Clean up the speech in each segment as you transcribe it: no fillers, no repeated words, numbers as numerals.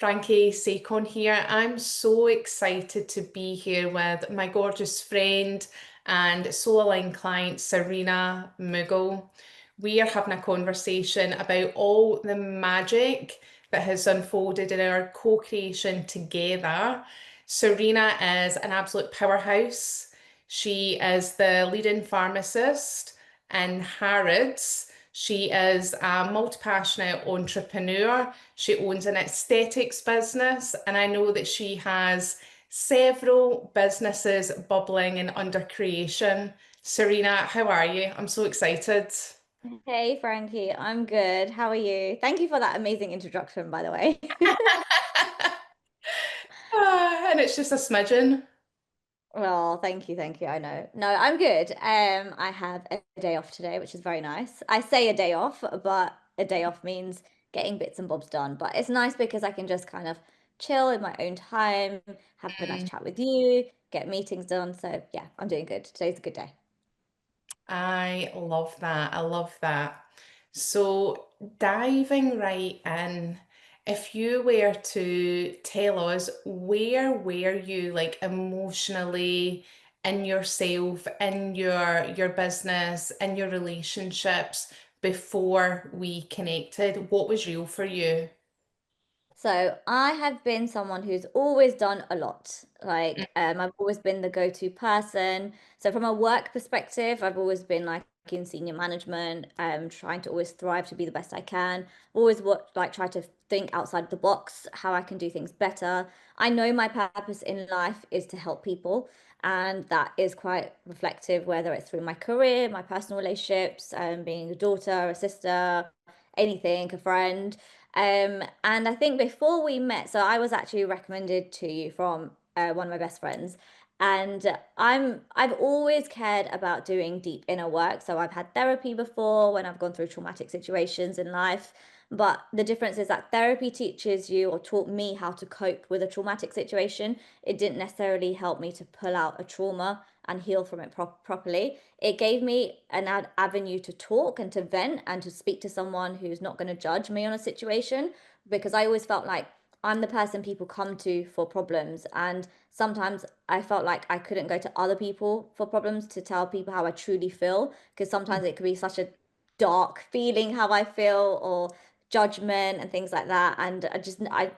Frankie Sakon here. I'm so excited to be here with my gorgeous friend and soul aligned client, Sarina Mughal. We are having a conversation about all the magic that has unfolded in our co-creation together. Sarina is an absolute powerhouse. She is the leading pharmacist in Harrods. She is a multi-passionate entrepreneur. She owns an aesthetics business, and I know that she has several businesses bubbling and under creation. Sarina, how are you? I'm so excited. Hey Frankie, I'm good. How are you? Thank you for that amazing introduction, by the way. And it's just a smidgen. Well, thank you. I know. No, I'm good. I have a day off today, which is very nice. I say a day off, but a day off means getting bits and bobs done. But it's nice because I can just kind of chill in my own time, have a nice Mm. chat with you, get meetings done. So yeah, I'm doing good. Today's a good day. I love that. I love that. So, diving right in, if you were to tell us where were you like emotionally in yourself, in your business, in your relationships before we connected, what was real for you? So I have been someone who's always done a lot. I've always been the go-to person. So from a work perspective, I've always been like in senior management, trying to always thrive to be the best I can. Always what like try to think outside the box, how I can do things better. I know my purpose in life is to help people, and that is quite reflective, whether it's through my career, my personal relationships, being a daughter, a sister, anything, a friend. And I think before we met, so I was actually recommended to you from one of my best friends, and I've always cared about doing deep inner work. So I've had therapy before when I've gone through traumatic situations in life, but the difference is that therapy teaches you or taught me how to cope with a traumatic situation. It didn't necessarily help me to pull out a trauma and heal from it properly. It gave me an avenue to talk and to vent and to speak to someone who's not going to judge me on a situation, because I always felt like I'm the person people come to for problems. And sometimes I felt like I couldn't go to other people for problems to tell people how I truly feel, because sometimes it could be such a dark feeling how I feel, or judgment and things like that. And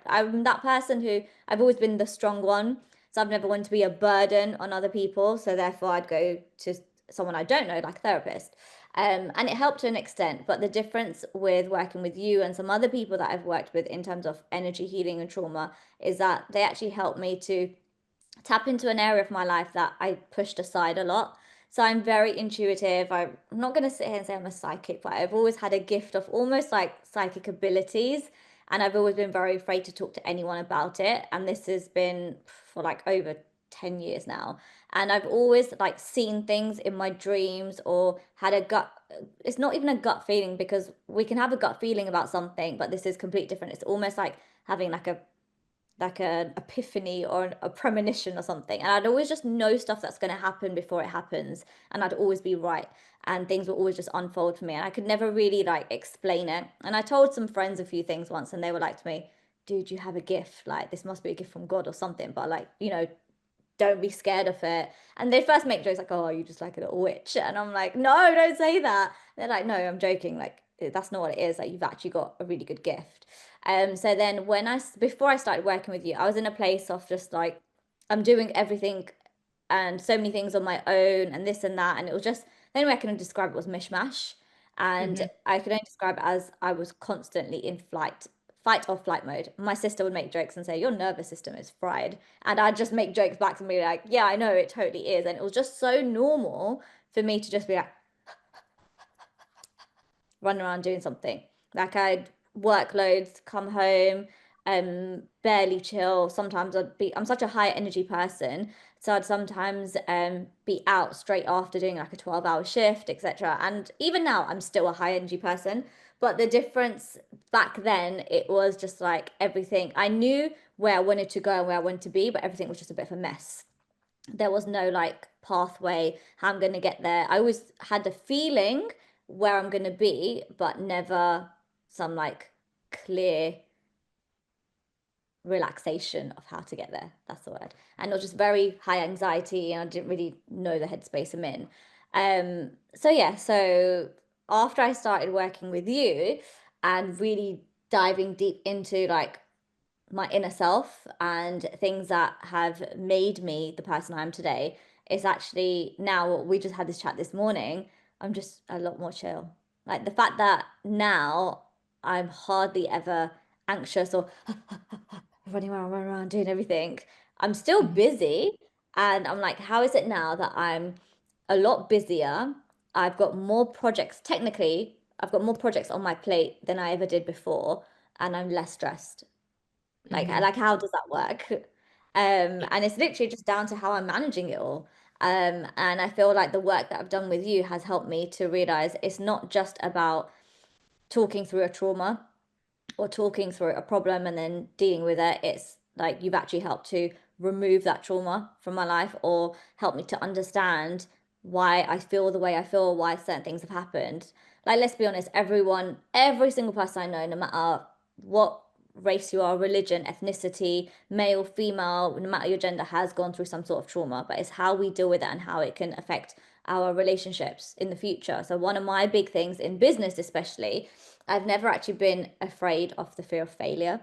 I'm that person who I've always been the strong one. So I've never wanted to be a burden on other people. So therefore I'd go to someone I don't know, like a therapist. And it helped to an extent. But the difference with working with you and some other people that I've worked with in terms of energy healing and trauma is that they actually helped me to tap into an area of my life that I pushed aside a lot. So I'm very intuitive. I'm not going to sit here and say I'm a psychic, but I've always had a gift of almost like psychic abilities. And I've always been very afraid to talk to anyone about it. And this has been for like over 10 years now. And I've always like seen things in my dreams or had a gut. It's not even a gut feeling, because we can have a gut feeling about something, but this is completely different. It's almost like having like an epiphany or a premonition or something. And I'd always just know stuff that's going to happen before it happens. And I'd always be right. And things will always just unfold for me. And I could never really like explain it. And I told some friends a few things once, and they were like to me, dude, you have a gift. Like, this must be a gift from God or something. But like, don't be scared of it. And they first make jokes like, oh, you just like a little witch. And I'm like, no, don't say that. They're like, no, I'm joking. Like, that's not what it is. Like, you've actually got a really good gift. So then before I started working with you, I was in a place of just like, I'm doing everything and so many things on my own and this and that. And it was just, the only way I can describe it was mishmash. And Mhm. I could only describe it as I was constantly in fight or flight mode. My sister would make jokes and say, your nervous system is fried. And I'd just make jokes back to me like, yeah, I know it totally is. And it was just so normal for me to just be like, run around doing something. Like I'd work loads, come home, barely chill. Sometimes I'm such a high energy person. So I'd sometimes be out straight after doing like a 12-hour shift, etc. And even now, I'm still a high energy person. But the difference back then, it was just like everything. I knew where I wanted to go and where I wanted to be, but everything was just a bit of a mess. There was no like pathway, how I'm going to get there. I always had the feeling where I'm going to be, but never some like clear relaxation of how to get there. That's the word. And it was just very high anxiety, and I didn't really know the headspace I'm in. So yeah, so after I started working with you and really diving deep into like my inner self and things that have made me the person I am today, it's actually now we just had this chat this morning. I'm just a lot more chill. Like the fact that now I'm hardly ever anxious or running around doing everything. I'm still Mhm. busy, and I'm like, how is it now that I'm a lot busier? I've got more projects. Technically, I've got more projects on my plate than I ever did before, and I'm less stressed. Mhm. Like how does that work? And it's literally just down to how I'm managing it all. And I feel like the work that I've done with you has helped me to realize it's not just about talking through a trauma or talking through a problem and then dealing with it. It's like you've actually helped to remove that trauma from my life or help me to understand why I feel the way I feel, why certain things have happened. Like, let's be honest, everyone, every single person I know, no matter what race you are, religion, ethnicity, male, female, no matter your gender, has gone through some sort of trauma. But it's how we deal with it and how it can affect our relationships in the future. So, one of my big things in business, especially, I've never actually been afraid of the fear of failure.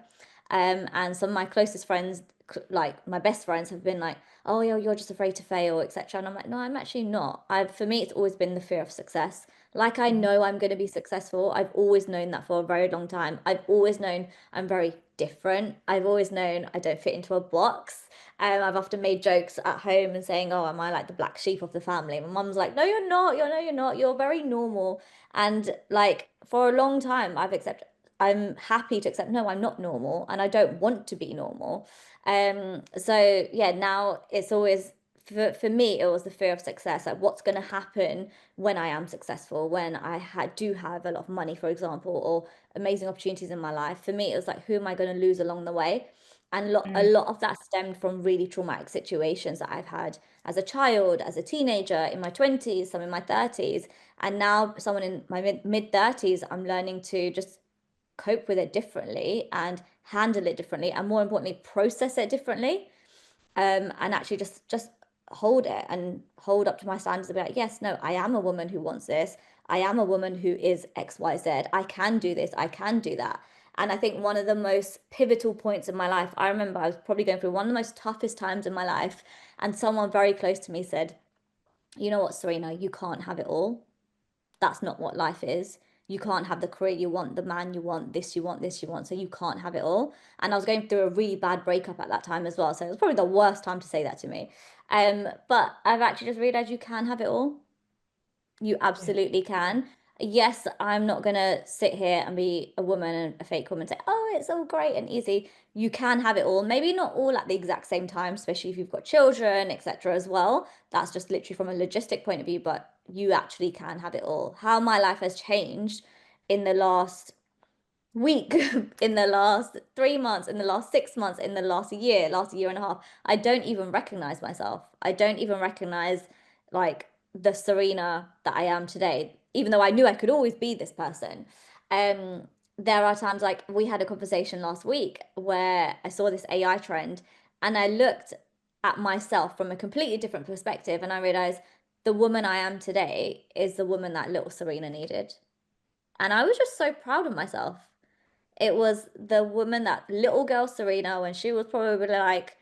And some of my closest friends, like my best friends, have been like, "Oh, yeah, you're just afraid to fail, etc." And I'm like, "No, I'm actually not. For me, it's always been the fear of success. Like I Mhm. know I'm going to be successful. I've always known that for a very long time. I've always known I'm very different. I've always known I don't fit into a box. I've often made jokes at home and saying, "Oh, am I like the black sheep of the family?" My mum's like, "No, you're not. You're no, you're not. You're very normal." And like for a long time, I'm happy to accept, no, I'm not normal and I don't want to be normal. So yeah, now it's always for me, it was the fear of success, like what's going to happen when I am successful, when do have a lot of money, for example, or amazing opportunities in my life. For me, it was like, who am I going to lose along the way? And a Mm. lot of that stemmed from really traumatic situations that I've had as a child, as a teenager, in my 20s, some in my 30s. And now, someone in my mid 30s, I'm learning to just cope with it differently and handle it differently, and more importantly, process it differently. And actually just hold it and hold up to my standards and be like, yes, no, I am a woman who wants this. I am a woman who is XYZ. I can do this. I can do that. And I think one of the most pivotal points in my life, I remember I was probably going through one of the most toughest times in my life, and someone very close to me said, you know what, Sarina, you can't have it all. That's not what life is. You can't have the career you want, the man you want, this you want, this you want. So you can't have it all. And I was going through a really bad breakup at that time as well. So it was probably the worst time to say that to me. But I've actually just realized you can have it all. You Yeah. absolutely can. Yes, I'm not gonna sit here and be a woman and a fake woman and say, oh, it's all great and easy. You can have it all. Maybe not all at the exact same time, especially if you've got children, etc. as well. That's just literally from a logistic point of view, but you actually can have it all. How my life has changed in the last week, in the last 3 months, in the last 6 months, in the last year and a half, I don't even recognize myself. I don't even recognize like the Sarina that I am today, even though I knew I could always be this person. Um, there are times like we had a conversation last week where I saw this AI trend and I looked at myself from a completely different perspective and I realized the woman I am today is the woman that little Sarina needed. And I was just so proud of myself. It was the woman that little girl Sarina, when she was probably like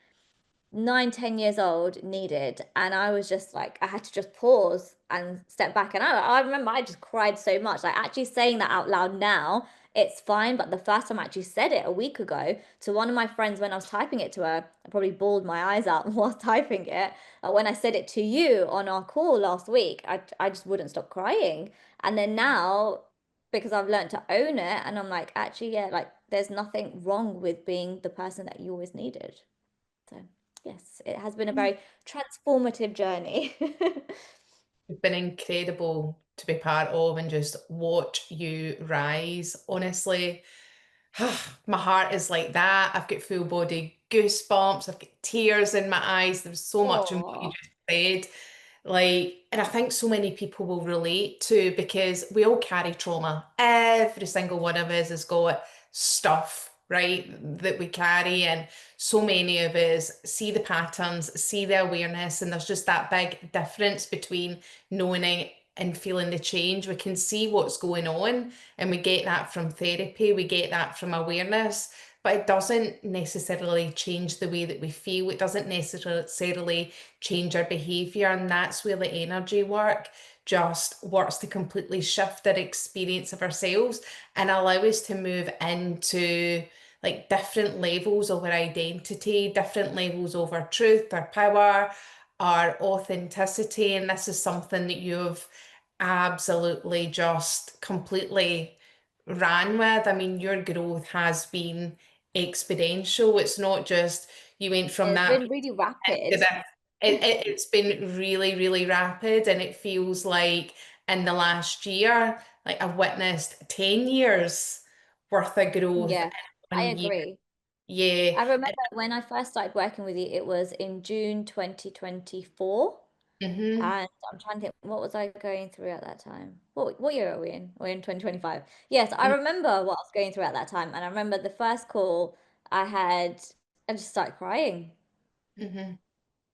9, 10 years old, needed. And I was just like, I had to just pause and step back. And I remember I just cried so much. Like actually saying that out loud now, it's fine. But the first time I actually said it a week ago to one of my friends when I was typing it to her, I probably bawled my eyes out while typing it. But when I said it to you on our call last week, I just wouldn't stop crying. And then now, because I've learned to own it, and I'm like, actually, yeah, like there's nothing wrong with being the person that you always needed. So, yes, it has been a very transformative journey. It's been incredible to be part of and just watch you rise. Honestly, my heart is like that. I've got full body goosebumps. I've got tears in my eyes. There's so much in what you Oh, just said. Like, and I think so many people will relate to because we all carry trauma. Every single one of us has got stuff, right, that we carry. And so many of us see the patterns, see the awareness, and there's just that big difference between knowing it and feeling the change. We can see what's going on, and we get that from therapy, we get that from awareness. But it doesn't necessarily change the way that we feel. It doesn't necessarily change our behavior. And that's where the energy work just works to completely shift our experience of ourselves and allow us to move into like different levels of our identity, different levels of our truth, our power, our authenticity. And this is something that you've absolutely just completely ran with. I mean, your growth has been exponential. It's not just you went from It's that been really to rapid. this. It's been really, really rapid, and it feels like in the last year, like I've witnessed 10 years worth of growth Yeah, in I 1 year. agree. Yeah. I remember when I first started working with you, it was in June 2024. Mm-hmm. And I'm trying to think, what was I going through at that time? What year are we in? We're in 2025. Yes, I remember what I was going through at that time. And I remember the first call I had, I just started crying. Mm-hmm.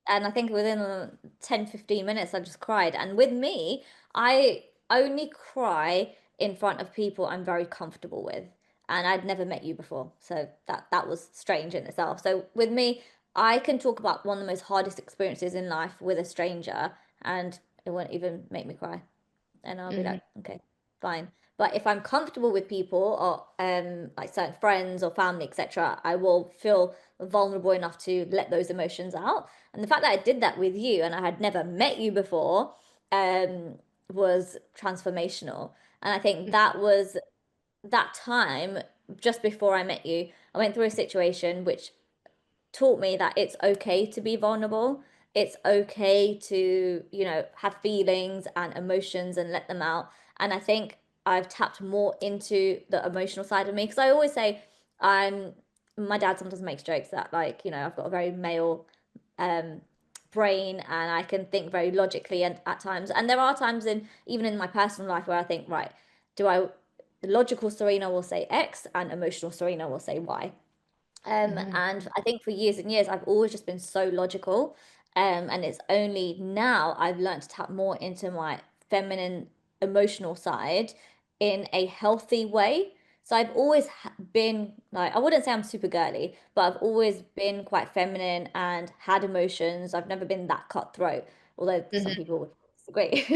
And I think within 10, 15 minutes, I just cried. And with me, I only cry in front of people I'm very comfortable with. And I'd never met you before. So that was strange in itself. So with me, I can talk about one of the most hardest experiences in life with a stranger, and it won't even make me cry, and I'll be Mm-hmm. like, okay, fine. But if I'm comfortable with people or like certain friends or family, etc., I will feel vulnerable enough to let those emotions out. And the fact that I did that with you and I had never met you before um was transformational. And I think that was that time just before I met you, I went through a situation which taught me that it's okay to be vulnerable. It's okay to, have feelings and emotions and let them out. And I think I've tapped more into the emotional side of me because I always say I'm my dad sometimes makes jokes that like, I've got a very male um brain and I can think very logically and at times. And there are times in even in my personal life where I think, right, do I the logical Sarina will say X and emotional Sarina will say Y. Mm-hmm. And I think for years and years, I've always just been so logical. And it's only now I've learned to tap more into my feminine emotional side in a healthy way. So I've always been like, I wouldn't say I'm super girly, but I've always been quite feminine and had emotions. I've never been that cutthroat, although some Mm-hmm. people would disagree.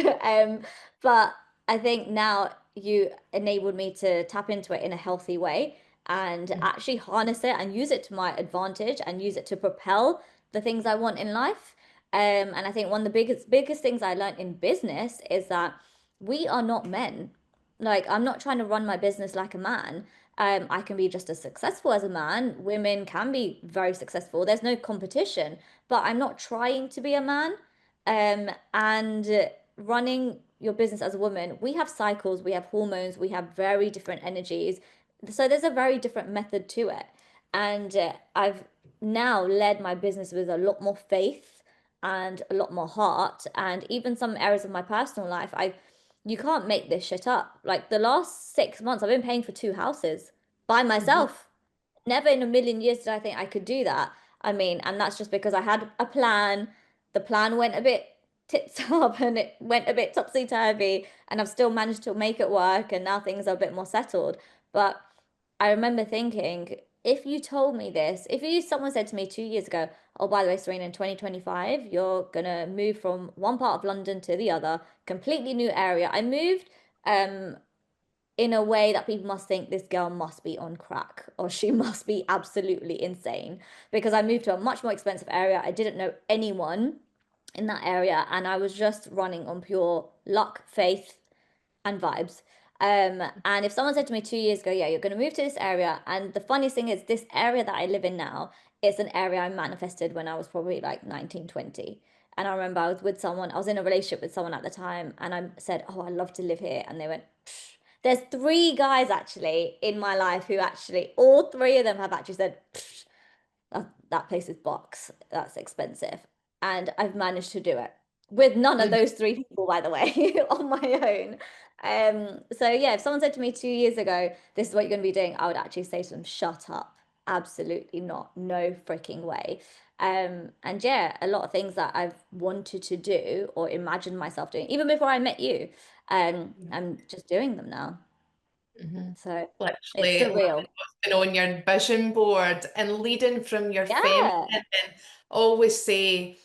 But I think now you enabled me to tap into it in a healthy way and actually harness it and use it to my advantage and use it to propel the things I want in life. And I think one of the biggest things I learned in business is that we are not men. Like I'm not trying to run my business like a man. I can be just as successful as a man. Women can be very successful. There's no competition, but I'm not trying to be a man. And running your business as a woman, we have cycles, we have hormones, we have very different energies, so there's a very different method to it. And I've now led my business with a lot more faith and a lot more heart. And even some areas of my personal life, you can't make this shit up. Like the last 6 months, I've been paying for two houses by Mm-hmm. myself. Never in a million years did I think I could do that. I mean, and that's just because I had a plan. The plan went a bit tits up and it went a bit topsy turvy, and I've still managed to make it work. And now things are a bit more settled. But I remember thinking, if you told me this, if someone said to me 2 years ago, oh, by the way, Serena, in 2025, you're gonna move from one part of London to the other, completely new area. I moved um in a way that people must think this girl must be on crack or she must be absolutely insane because I moved to a much more expensive area. I didn't know anyone in that area and I was just running on pure luck, faith, and vibes. And if someone said to me 2 years ago, yeah, you're going to move to this area, and the funniest thing is, this area that I live in now is an area I manifested when I was probably like 19, 20. And I remember I was in a relationship with someone at the time, and I said, oh, I love to live here. And they went, psh. There's three guys actually in my life who actually, all three of them have actually said, psh, that place is box, that's expensive. And I've managed to do it. with none of Mm, those three people, by the way, on my own. So yeah, if someone said to me 2 years ago, this is what you're going to be doing, I would actually say to them, shut up. Absolutely not. No freaking way. And yeah, a lot of things that I've wanted to do or imagined myself doing, even before I met you, I'm just doing them now. mhm. So it's Literally surreal. living what's been on your vision board and leading from your feminine. Yeah. And always say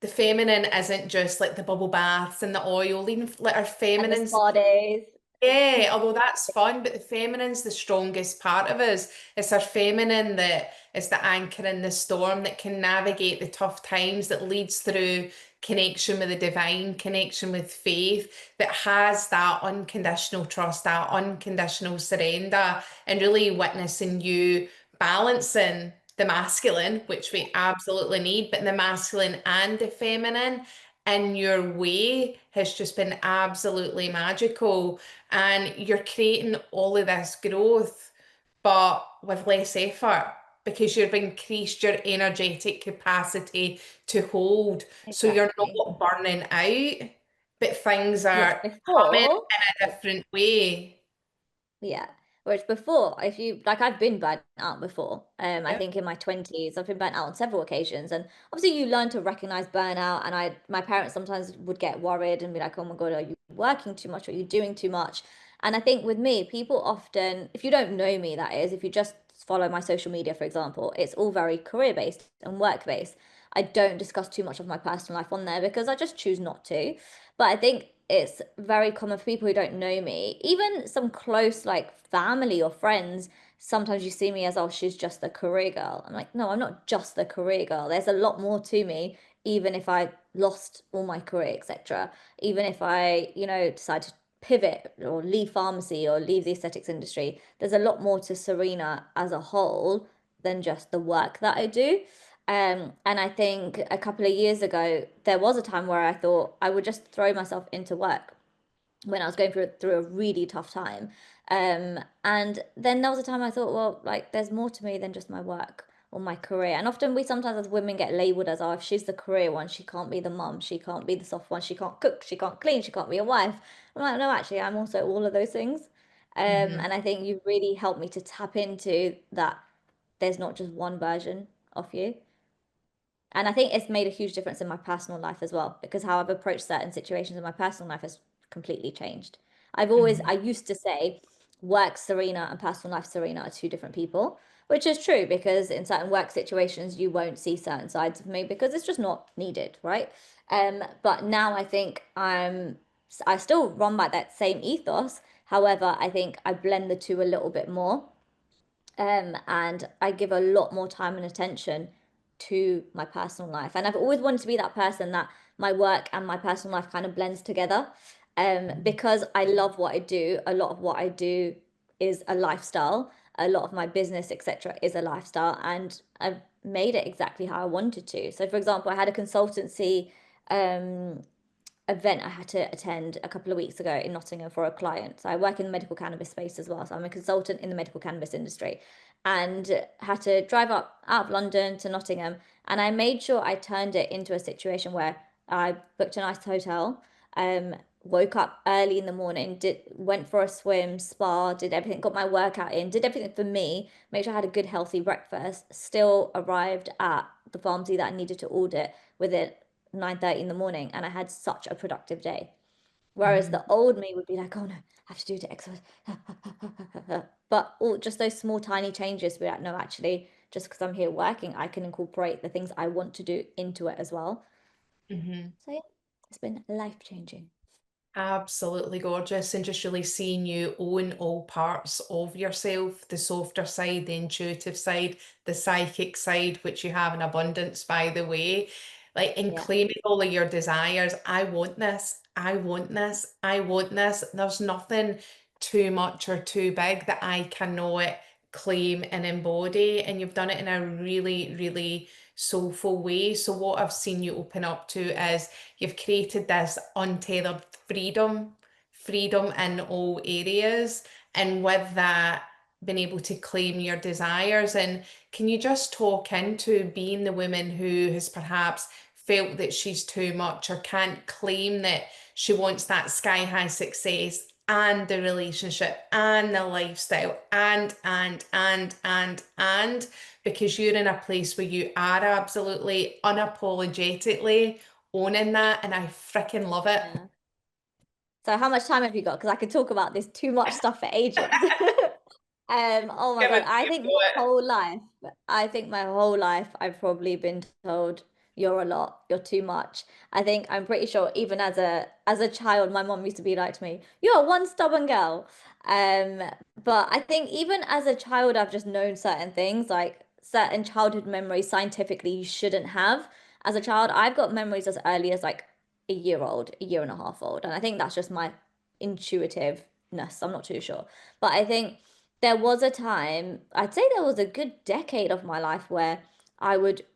the feminine isn't just like the bubble baths and the oil, leading like our And the feminines. spa days. Yeah, although that's fun, but the feminine's the strongest part of us. It's our feminine that is the anchor in the storm that can navigate the tough times, that leads through connection with the divine, connection with faith, that has that unconditional trust, that unconditional surrender, and really witnessing you balancing the masculine, which we absolutely need, but the masculine and the feminine in your way has just been absolutely magical. And you're creating all of this growth, but with less effort because you've increased your energetic capacity to hold. So you're Exactly. not burning out, but things Which are coming before, in a different way. yeah. Whereas before, if you like, I've been burnt out before. I Yep. think in my 20s, I've been burnt out on several occasions. And obviously you learn to recognize burnout. And my parents sometimes would get worried and be like, oh my God, are you working too much? Are you doing too much? And I think with me, people often, if you don't know me, that is, if you just follow my social media, for example, it's all very career based and work based. I don't discuss too much of my personal life on there because I just choose not to. But I think it's very common for people who don't know me, even some close like family or friends. Sometimes you see me as, oh, she's just the career girl. I'm like, no, I'm not just the career girl. There's a lot more to me, even if I lost all my career, etc. Even if I, decide to pivot or leave pharmacy or leave the aesthetics industry, there's a lot more to Sarina as a whole than just the work that I do. And I think a couple of years ago, there was a time where I thought I would just throw myself into work when I was going through a really tough time. And then there was a time I thought, well, like there's more to me than just my work or my career. And often we sometimes as women get labeled as, oh, if she's the career one, she can't be the mum, she can't be the soft one, she can't cook, she can't clean, she can't be a wife. I'm like, no, actually, I'm also all of those things. Mhm. And I think you really helped me to tap into that there's not just one version of you. And I think it's made a huge difference in my personal life as well, because how I've approached certain situations in my personal life has completely changed. Mhm. I used to say work Sarina and personal life Sarina are two different people, which is true because in certain work situations, you won't see certain sides of me because it's just not needed, right? But now I think I still run by that same ethos. However, I think I blend the two a little bit more, and I give a lot more time and attention to my personal life. And I've always wanted to be that person that my work and my personal life kind of blends together. Because I love what I do. A lot of what I do is a lifestyle. A lot of my business, etc., is a lifestyle, and I've made it exactly how I wanted to. So, for example, I had a consultancy um, event I had to attend a couple of weeks ago in Nottingham for a client. So I work in the medical cannabis space as well. So I'm a consultant in the medical cannabis industry and had to drive up out of London to Nottingham. And I made sure I turned it into a situation where I booked a nice hotel, woke up early in the morning, went for a swim, spa, did everything, got my workout in, did everything for me, made sure I had a good healthy breakfast, still arrived at the pharmacy that I needed to audit within 9:30 in the morning, and I had such a productive day. Whereas Mhm. the old me would be like, oh no, I have to do the exercise. But all just those small tiny changes be like, no, actually, just because I'm here working, I can incorporate the things I want to do into it as well. Mhm. So yeah, it's been life changing. Absolutely gorgeous, and just really seeing you own all parts of yourself, the softer side, the intuitive side, the psychic side, which you have in abundance, by the way. Like, and Yeah. claiming all of your desires. I want this, I want this, I want this. There's nothing too much or too big that I cannot claim and embody. And you've done it in a really, really soulful way. So what I've seen you open up to is you've created this untethered freedom in all areas. And with that, been able to claim your desires. And can you just talk into being the woman who has perhaps felt that she's too much or can't claim that she wants that sky high success and the relationship and the lifestyle and because you're in a place where you are absolutely unapologetically owning that, and I freaking love it. Yeah. So how much time have you got? Because I could talk about this too much stuff for ages. Oh my Give God. it, I give think it. my whole life, I've probably been told you're a lot, you're too much. I'm pretty sure even as a child, my mom used to be like to me, you're one stubborn girl. Um, but I think even as a child, I've just known certain things, like certain childhood memories scientifically you shouldn't have. As a child, I've got memories as early as like a year old, a year and a half old. And I think that's just my intuitiveness. I'm not too sure. But I think there was a time, I'd say there was a good decade of my life where I would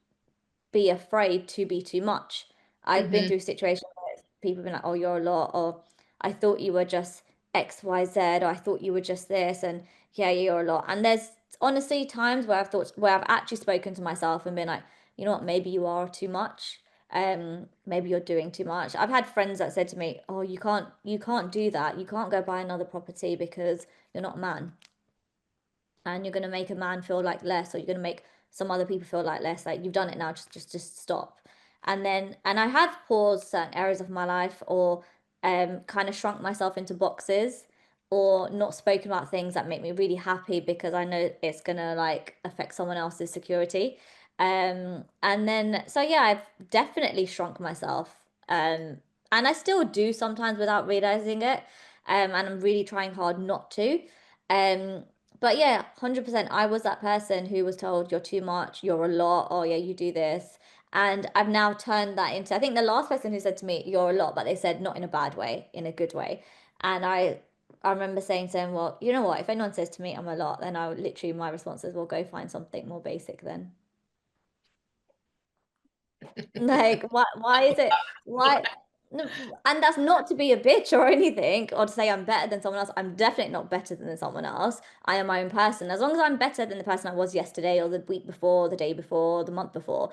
be afraid to be too much. I've been Hmm. through situations where people have been like, oh, you're a lot, or I thought you were just X, Y, Z, or I thought you were just this, and yeah, you're a lot. And there's honestly times where where I've actually spoken to myself and been like, you know what, maybe you are too much. Maybe you're doing too much. I've had friends that said to me, oh, you can't do that. You can't go buy another property because you're not a man and you're going to make a man feel like less, or you're going to make some other people feel like less, like you've done it now, just stop. And I have paused certain areas of my life, or kind of shrunk myself into boxes, or not spoken about things that make me really happy because I know it's going to like affect someone else's security. And then so yeah, I've definitely shrunk myself, and I still do sometimes without realizing it, and I'm really trying hard not to. um but yeah, 100%. I was that person who was told you're too much, you're a lot, oh yeah, you do this. And I've now turned that into, I think the last person who said to me, you're a lot, but they said not in a bad way, in a good way. And I remember saying to him, well, you know what? If anyone says to me I'm a lot, then I would literally, my response is, well, go find something more basic then. Like, why is it, why? No, and that's not to be a bitch or anything, or to say I'm better than someone else. I'm definitely not better than someone else. I am my own person. As long as I'm better than the person I was yesterday, or the week before, the day before, the month before,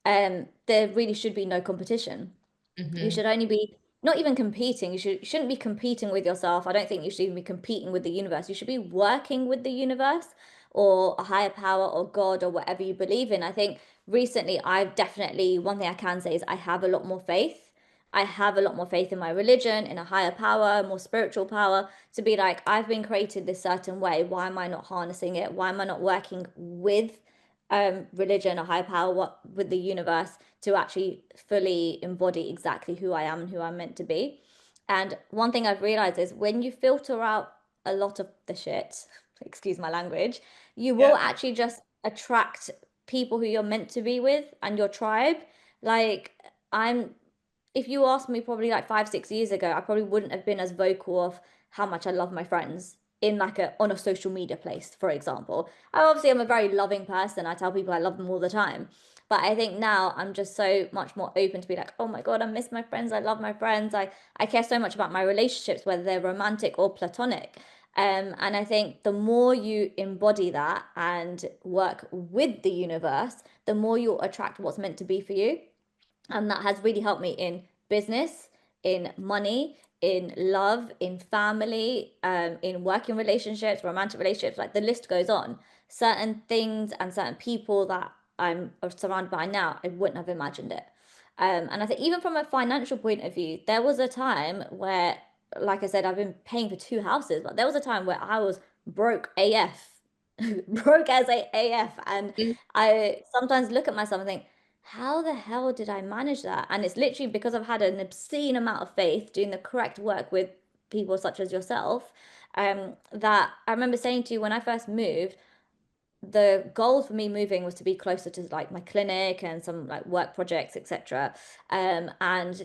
there really should be no competition. You Hmm. should only be, not even competing. You shouldn't be competing with yourself. I don't think you should even be competing with the universe. You should be working with the universe, or a higher power, or God, or whatever you believe in. I think recently I've definitely, one thing I can say is I have a lot more faith. I have a lot more faith in my religion, in a higher power, more spiritual power, to be like, I've been created this certain way. Why am I not harnessing it? Why am I not working with religion or higher power, what, with the universe, to actually fully embody exactly who I am and who I'm meant to be. And one thing I've realized is when you filter out a lot of the shit, excuse my language, you Yeah. will actually just attract people who you're meant to be with and your tribe. Like, I'm, if you asked me probably like 5, 6 years ago, I probably wouldn't have been as vocal of how much I love my friends in like a, on a social media place, for example. I obviously am a very loving person. I tell people I love them all the time. But I think now I'm just so much more open to be like, oh my God, I miss my friends. I love my friends. I care so much about my relationships, whether they're romantic or platonic. And I think the more you embody that and work with the universe, the more you'll attract what's meant to be for you. And that has really helped me in business, in money, in love, in family, in working relationships, romantic relationships, like the list goes on. Certain things and certain people that I'm surrounded by now, I wouldn't have imagined it. And I think even from a financial point of view, there was a time where, like I said, I've been paying for 2 houses, but there was a time where I was broke AF, broke as a AF. And I sometimes look at myself and think, how the hell did I manage that? And it's literally because I've had an obscene amount of faith doing the correct work with people such as yourself. That I remember saying to you when I first moved, the goal for me moving was to be closer to like my clinic and some like work projects, etc. And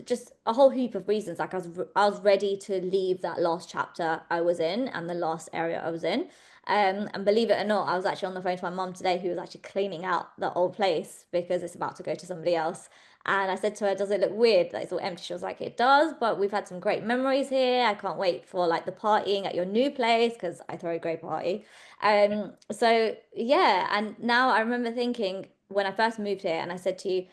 just a whole heap of reasons. Like I was ready to leave that last chapter I was in and the last area I was in. And believe it or not, I was actually on the phone to my mum today, who was actually cleaning out the old place because it's about to go to somebody else. And I said to her, does it look weird that it's all empty? She was like, it does, but we've had some great memories here. I can't wait for like the partying at your new place because I throw a great party. So yeah, and now I remember thinking when I first moved here, and I said to you,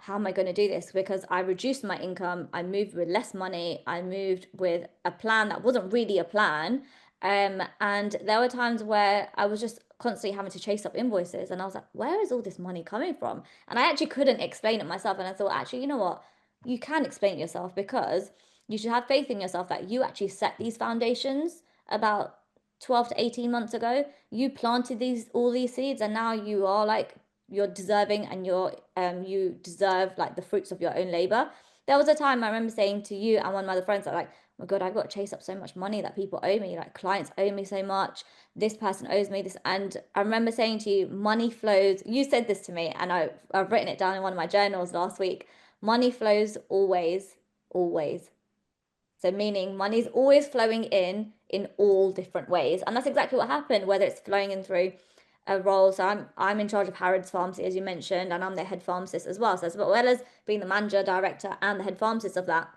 how am I going to do this? Because I reduced my income, I moved with less money, I moved with a plan that wasn't really a plan. And there were times where I was just constantly having to chase up invoices, and I was like, where is all this money coming from? And I actually couldn't explain it myself. And I thought, actually, you know what? You can explain it yourself, because you should have faith in yourself that you actually set these foundations about 12 to 18 months ago. You planted all these seeds, and now you are like, you're deserving, and you deserve like the fruits of your own labor. There was a time I remember saying to you and one of my other friends that, like, oh my God, I've got to chase up so much money that people owe me, like clients owe me so much, this person owes me this. And I remember saying to you, money flows. You said this to me, and I've written it down in one of my journals last week. Money flows always, always. So meaning money's always flowing in all different ways. And that's exactly what happened, whether it's flowing in through a role. So I'm in charge of Harrods Pharmacy, as you mentioned, and I'm the head pharmacist as well. So as well as being the manager, director, and the head pharmacist of that,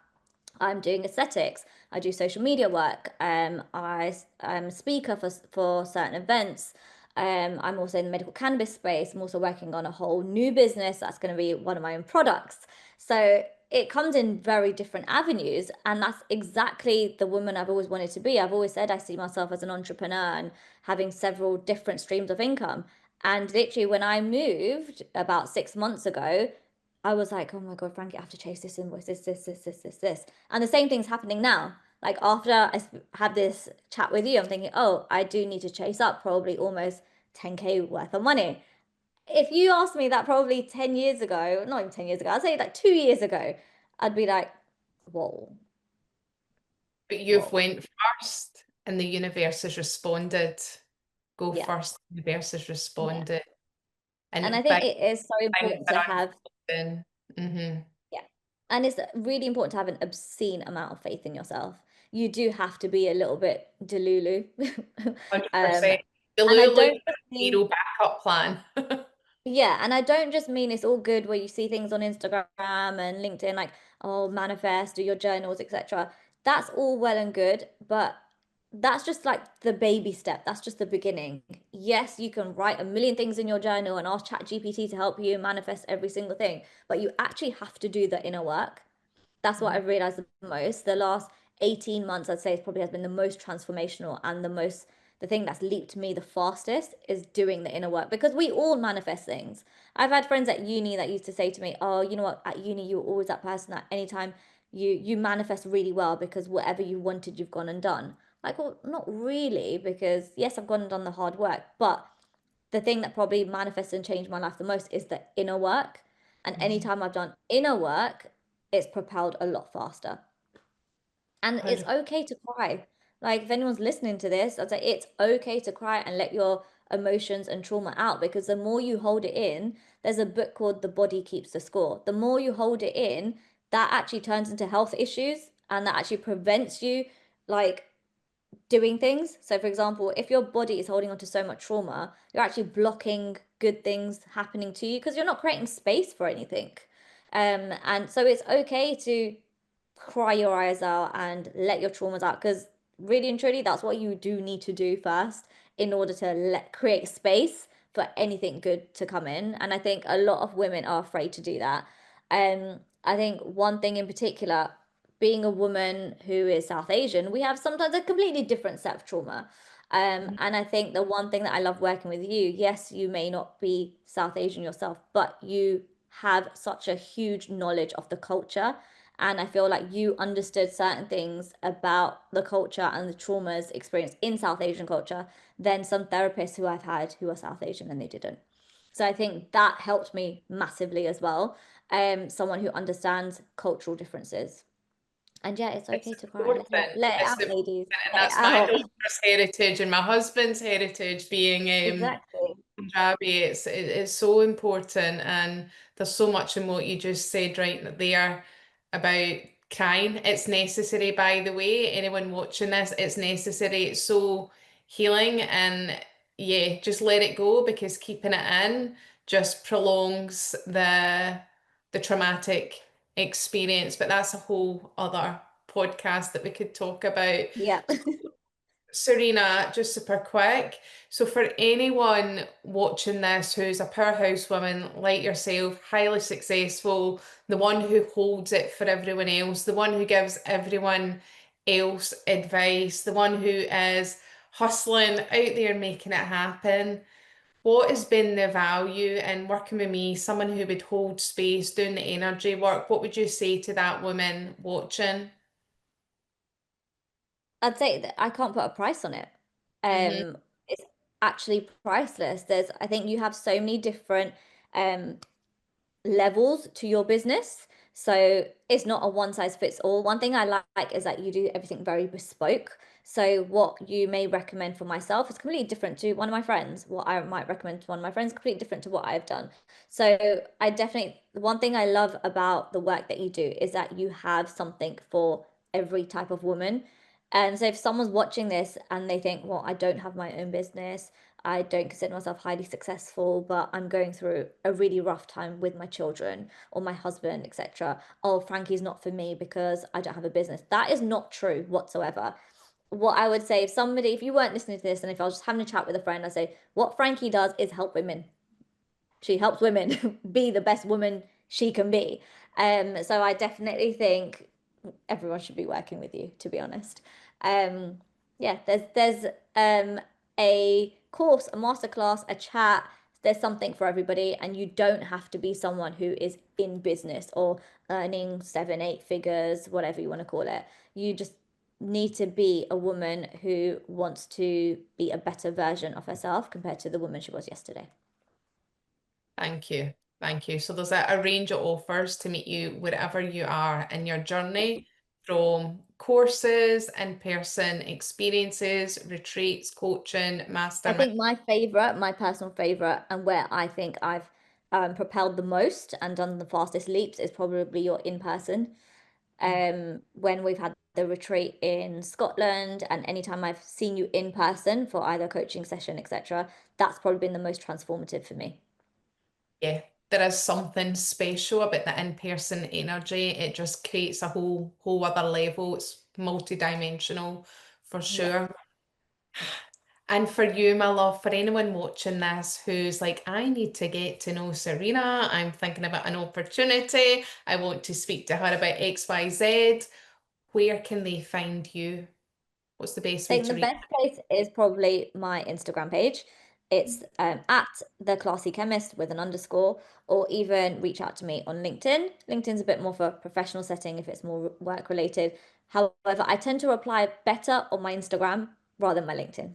I'm doing aesthetics. I do social media work. I'm a speaker for certain events. I'm also in the medical cannabis space. I'm also working on a whole new business that's going to be one of my own products. So it comes in very different avenues, and that's exactly the woman I've always wanted to be. I've always said I see myself as an entrepreneur and having several different streams of income. And literally, when I moved about 6 months ago, I was like, oh my God, Frankie, I have to chase this invoice, this. And the same thing's happening now. Like after I had this chat with you, I'm thinking, oh, I do need to chase up probably almost 10K worth of money. If you asked me that probably 10 years ago, not even 10 years ago, I'd say like 2 years ago, I'd be like, whoa, But you've whoa. went first and the universe has responded. Go Yeah. first, the universe has Yeah. responded. And I And think big it is so things important to are have, unfolding. Mm-hmm. yeah. And it's really important to have an obscene amount of faith in yourself. You do have to be a little bit delulu. um, 100%. and I Delulu, don't just mean, zero backup plan. yeah, and I don't just mean it's all good where you see things on Instagram and LinkedIn like, oh, manifest, do your journals, etc. That's all well and good, but that's just like the baby step. That's just the beginning. Yes, you can write a million things in your journal and ask ChatGPT to help you manifest every single thing, but you actually have to do the inner work. That's what Mhm. I've realized the most. The last 18 months, I'd say, it probably has been the most transformational, and the thing that's leaped me the fastest is doing the inner work, because we all manifest things. I've had friends at uni that used to say to me, oh, you know what, at uni, you were always that person that anytime you manifest really well because whatever you wanted, you've gone and done. Like, well, not really, because yes, I've gone and done the hard work, but the thing that probably manifests and changed my life the most is the inner work. And Mhm. anytime I've done inner work, it's propelled a lot faster. And it's 100%. okay to cry. Like, if anyone's listening to this, I'd say it's okay to cry and let your emotions and trauma out, because the more you hold it in, there's a book called The Body Keeps the Score. The more you hold it in, that actually turns into health issues, and that actually prevents you, like, doing things. So, for example, if your body is holding on to so much trauma, you're actually blocking good things happening to you because you're not creating space for anything. And so it's okay to cry your eyes out and let your traumas out, because really and truly, that's what you do need to do first in order to create space for anything good to come in. And I think a lot of women are afraid to do that. I think one thing in particular, being a woman who is South Asian, we have sometimes a completely different set of trauma. And I think the one thing that I love working with you, yes, you may not be South Asian yourself, but you have such a huge knowledge of the culture. And I feel like you understood certain things about the culture and the traumas experienced in South Asian culture than some therapists who I've had who are South Asian and they didn't. So I think that helped me massively as well. Someone who understands cultural differences. And yeah, it's It's okay to cry. important. Let it It's out, important. ladies. And Let it that's my out. daughter's heritage and my husband's heritage being Exactly. Punjabi. It's so important, and there's so much in what you just said right there about crying. It's necessary, by the way. Anyone watching this, it's necessary. It's so healing, and yeah, just let it go, because keeping it in just prolongs the traumatic experience. But that's a whole other podcast that we could talk about. Yeah. Serena, just super quick. So, for anyone watching this who's a powerhouse woman like yourself, highly successful, the one who holds it for everyone else, the one who gives everyone else advice, the one who is hustling out there making it happen, what has been the value in working with me, someone who would hold space, doing the energy work? What would you say to that woman watching? I'd say that I can't put a price on it. Hmm. It's actually priceless. I think you have so many different um, levels to your business. So it's not a one size fits all. One thing I like is that you do everything very bespoke. So what you may recommend for myself is completely different to one of my friends. What I might recommend to one of my friends is completely different to what I've done. So I definitely, the one thing I love about the work that you do is that you have something for every type of woman. And so if someone's watching this and they think, well, I don't have my own business, I don't consider myself highly successful, but I'm going through a really rough time with my children or my husband, etc. Oh, Frankie's not for me because I don't have a business. That is not true whatsoever. What I would say, if you weren't listening to this and if I was just having a chat with a friend, I'd say, what Frankie does is help women. She helps women be the best woman she can be. So I definitely think everyone should be working with you, to be honest. Um, yeah, there's a course, a masterclass, a chat. There's something for everybody, and you don't have to be someone who is in business or earning seven, eight figures, whatever you want to call it. You just need to be a woman who wants to be a better version of herself compared to the woman she was yesterday. Thank you. Thank you. So there's a range of offers to meet you wherever you are in your journey, from courses, in-person experiences, retreats, coaching, I mastermind. think my favorite, my personal favorite, and where I think I've propelled the most and done the fastest leaps is probably your in person. When we've had the retreat in Scotland, and anytime I've seen you in person for either coaching session, etc., that's probably been the most transformative for me. Yeah, there is something special about the in-person energy. It just creates a whole other level. It's multi-dimensional for Yeah. sure. And for you, my love, for anyone watching this who's like, I need to get to know Sarina, I'm thinking about an opportunity, I want to speak to her about XYZ, where can they find you? What's the best I way think to the reach? best place is probably my Instagram page. It's at the classy chemist with an underscore, or even reach out to me on LinkedIn. LinkedIn's a bit more for a professional setting if it's more work related. However, I tend to reply better on my Instagram rather than my LinkedIn.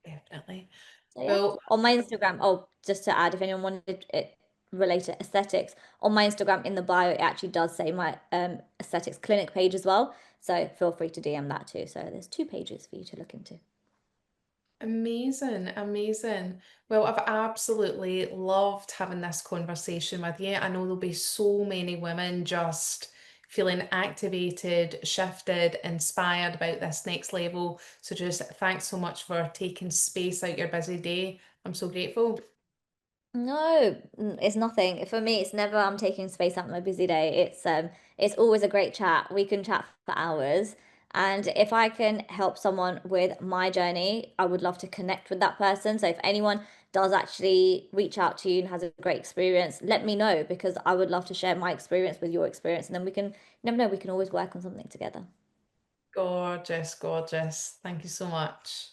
Definitely. So yeah, Well, on my Instagram, oh, just to add, if anyone wanted it related to aesthetics, on my Instagram in the bio, it actually does say my aesthetics clinic page as well. So feel free to DM that too. So there's two pages for you to look into. amazing, amazing. Well, I've absolutely loved having this conversation with you. I know there'll be so many women just feeling activated, shifted, inspired about this next level. So just thanks so much for taking space out your busy day. I'm so grateful. No, it's nothing. For me, it's never I'm taking space out of my busy day. It's always a great chat. We can chat for hours. And if I can help someone with my journey, I would love to connect with that person. So if anyone does actually reach out to you and has a great experience, let me know because I would love to share my experience with your experience. And then you never know, we can always work on something together. Gorgeous, gorgeous. Thank you so much.